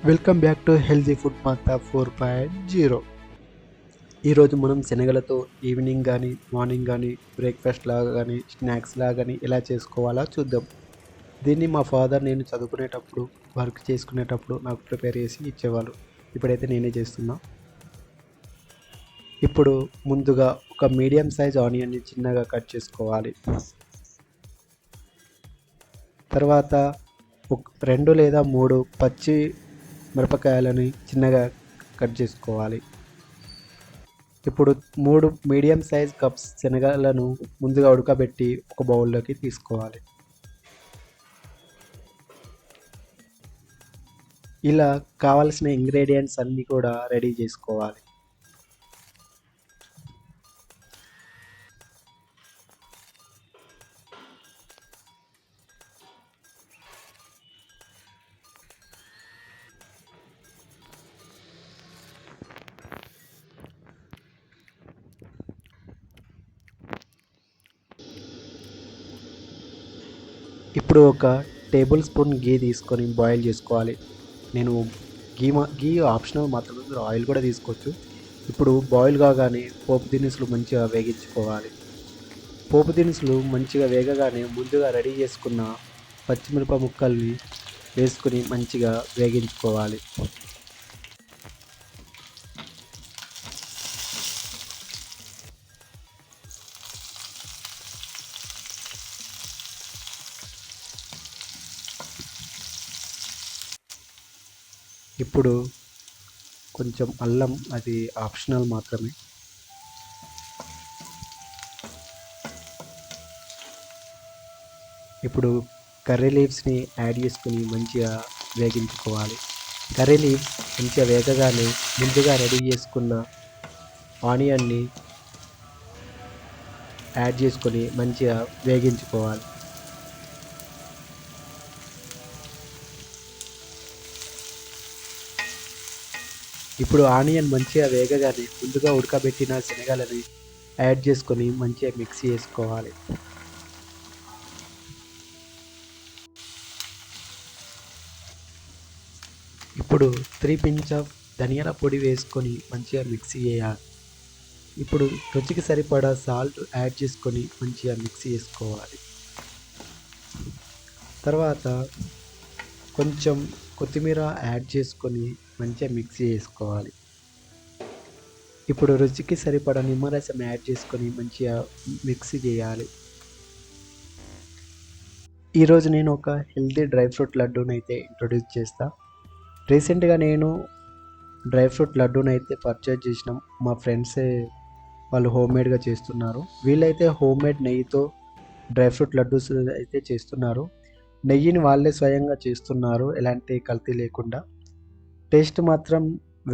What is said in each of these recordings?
Welcome back to healthy food Mata 4.0. ఈరోజు మనం శనగలతో ఈవినింగ్ కానీ మార్నింగ్ కానీ బ్రేక్ఫాస్ట్ లాగా కానీ స్నాక్స్ లాగా కానీ ఎలా చేసుకోవాలో చూద్దాం. దీన్ని మా ఫాదర్ నేను చదువుకునేటప్పుడు వర్క్ చేసుకునేటప్పుడు నాకు ప్రిపేర్ చేసి ఇచ్చేవాళ్ళు. ఇప్పుడైతే నేనే చేస్తున్నా. ఇప్పుడు ముందుగా ఒక మీడియం సైజ్ ఆనియన్ని చిన్నగా కట్ చేసుకోవాలి. తర్వాత 2 లేదా 3 పచ్చి మిరపకాయలని చిన్నగా కట్ చేసుకోవాలి. ఇప్పుడు 3 మీడియం సైజ్ కప్స్ శనగలను ముందుగా ఉడకబెట్టి ఒక బౌల్లోకి తీసుకోవాలి. ఇలా కావాల్సిన ఇంగ్రీడియంట్స్ అన్నీ కూడా రెడీ చేసుకోవాలి. ఇప్పుడు ఒక టేబుల్ స్పూన్ గీ తీసుకొని బాయిల్ చేసుకోవాలి. నేను గీ ఆప్షనల్ మాత్రమే, మీరు ఆయిల్ కూడా తీసుకోవచ్చు. ఇప్పుడు బాయిల్ కాగానే పోపు దినుసులు మంచిగా వేగించుకోవాలి. పోపు దినుసులు మంచిగా వేగగానే ముందుగా రెడీ చేసుకున్న పచ్చిమిరప ముక్కల్ని వేసుకుని మంచిగా వేగించుకోవాలి. ఇప్పుడు కొంచెం అల్లం, అది ఆప్షనల్ మాత్రమే. ఇప్పుడు కర్రీ లీవ్స్ని యాడ్ చేసుకుని మంచిగా వేగించుకోవాలి. కర్రీ లీవ్స్ మంచిగా వేగగానే ముందుగా రెడీ చేసుకున్న ఆనియన్ని యాడ్ చేసుకొని మంచిగా వేగించుకోవాలి. ఇప్పుడు ఆనియన్ మంచిగా వేగగానే ముందుగా ఉడకబెట్టిన శనగలని యాడ్ చేసుకొని మంచిగా మిక్స్ చేసుకోవాలి. ఇప్పుడు 3 పించ్ ఆఫ్ ధనియాల పొడి వేసుకొని మంచిగా మిక్స్ చేయాలి. ఇప్పుడు రుచికి సరిపడా సాల్ట్ యాడ్ చేసుకొని మంచిగా మిక్స్ చేసుకోవాలి. తర్వాత కొంచెం కొత్తిమీర యాడ్ చేసుకొని మంచిగా మిక్స్ చేసుకోవాలి. ఇప్పుడు రుచికి సరిపడా నిమ్మరసం యాడ్ చేసుకొని మంచిగా మిక్స్ చేయాలి. ఈరోజు నేను ఒక హెల్తీ డ్రై ఫ్రూట్ లడ్డూని అయితే ఇంట్రొడ్యూస్ చేస్తా. రీసెంట్గా నేను డ్రై ఫ్రూట్ లడ్డూని అయితే పర్చేజ్ చేసినాం. మా ఫ్రెండ్సే వాళ్ళు హోమ్మేడ్గా చేస్తున్నారు. వీళ్ళైతే హోమ్మేడ్ నెయ్యితో డ్రై ఫ్రూట్ లడ్డూస్ అయితే చేస్తున్నారు. నెయ్యిని వాళ్ళే స్వయంగా చేస్తున్నారు, ఎలాంటి కల్తీ లేకుండా. టేస్ట్ మాత్రం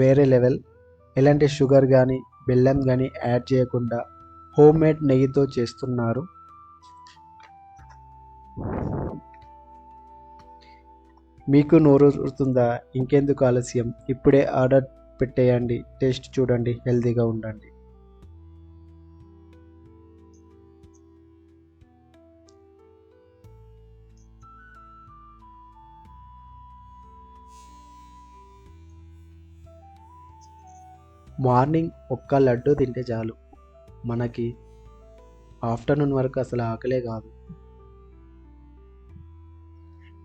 వేరే లెవెల్. ఎలాంటి షుగర్ కానీ బెల్లం కానీ యాడ్ చేయకుండా హోమ్మేడ్ నెయ్యితో చేస్తున్నారు. మీకు నోరూరుతుందా? ఇంకెందుకు ఆలస్యం, ఇప్పుడే ఆర్డర్ పెట్టేయండి. టేస్ట్ చూడండి, హెల్తీగా ఉండండి. మార్నింగ్ ఒక్క లడ్డు తింటే చాలు, మనకి ఆఫ్టర్నూన్ వరకు అసలు ఆకలే కాదు.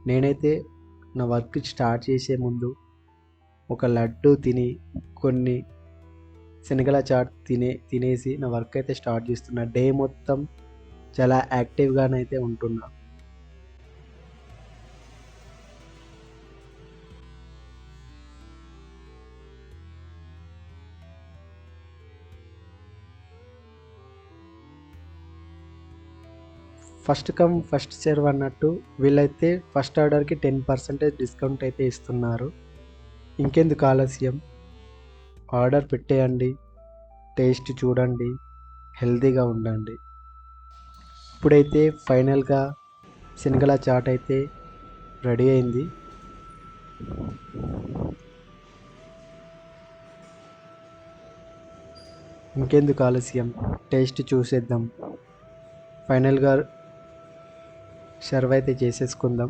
నేనైతే నా వర్క్ స్టార్ట్ చేసే ముందు ఒక లడ్డు తిని కొన్ని శనగల చాట్ తినేసి నా వర్క్ అయితే స్టార్ట్ చేస్తున్నా. డే మొత్తం చాలా యాక్టివ్గానైతే ఉంటున్నా. ఫస్ట్ కమ్ ఫస్ట్ సర్వ్ అన్నట్టు వీళ్ళైతే ఫస్ట్ ఆర్డర్కి 10% డిస్కౌంట్ అయితే ఇస్తున్నారు. ఇంకెందుకు ఆలస్యం, ఆర్డర్ పెట్టేయండి. టేస్ట్ చూడండి, హెల్తీగా ఉండండి. ఇప్పుడైతే ఫైనల్గా శనగల చాట్ అయితే రెడీ అయింది. ఇంకెందుకు ఆలస్యం, టేస్ట్ చూసేద్దాం. ఫైనల్గా సర్వ్ అయితే చేసేసుకుందాం.